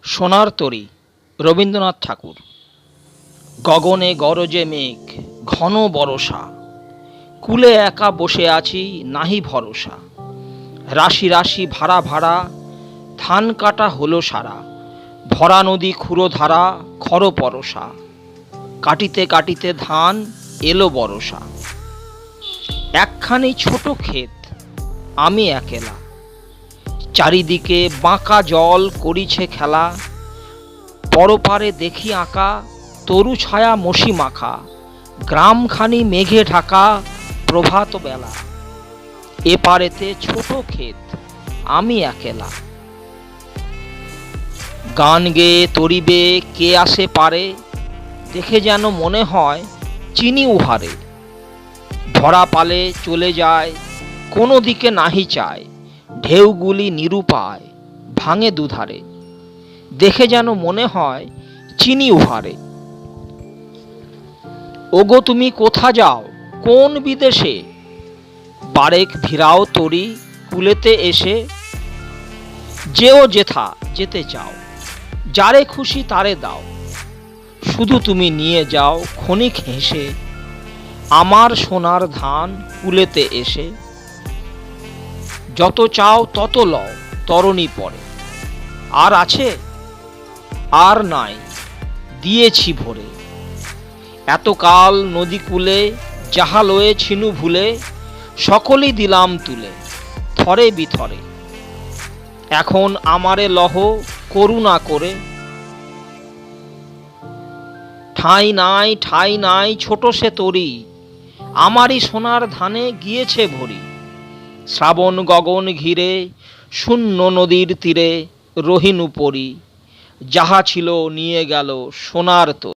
সোনার তরী রবীন্দ্রনাথ ঠাকুর। গগনে গরজে মেঘ, ঘন বরষা, কূলে একা বসে আছি নাহি ভরসা। রাশি রাশি ভাড়া ভাড়া, ধান কাটা হলো সারা, ভরা নদী ক্ষুরধারা, খর পরশা। কাটিতে কাটিতে ধান এলো বরষা। একখানি ছোট ক্ষেত, আমি একেলা, চারিদিকে বাঁকা জল করিছে খেলা। পরপারে দেখি আঁকা তরু ছায়া মসি মাখা, গ্রামখানি মেঘে ঢাকা প্রভাত বেলা। এপারেতে ছোট ক্ষেত, আমি একেলা। গান গেয়ে তরিবে কে আসে পারে, দেখে যেন মনে হয় চিনি উহারে। ধরা পালে চলে যায়, কোনো দিকে নাহি চায়, ঢেউগুলি নিরুপায় ভাঙে দুধারে। দেখে যেন মনে হয় চিনি উহারে। ওগো তুমি কোথা যাও, কোন বিদেশে, বারেক ভিড়াও তরি কুলেতে এসে। যেও যেথা যেতে চাও, যারে খুশি তারে দাও, শুধু তুমি নিয়ে যাও ক্ষণিক হেসে আমার সোনার ধান কুলেতে এসে। যত চাও তত লও তরণী পরে, আর আছে আর নাই দিয়েছি ভরে। এতকাল নদী কূলে যাহা লয়ে ছিনু ভুলে, সকলই দিলাম তুলে থরে বিথরে। এখন আমারে লহ করুণা করে। ঠাঁই নাই ঠাঁই নাই ছোট সে তরি, আমারই সোনার ধানে গিয়েছে ভরি। শ্রাবণ গগন ঘিরে শূন্য নদীর তীরে রহিনু পরি, যাহা ছিল নিয়ে গেল সোনার তরী।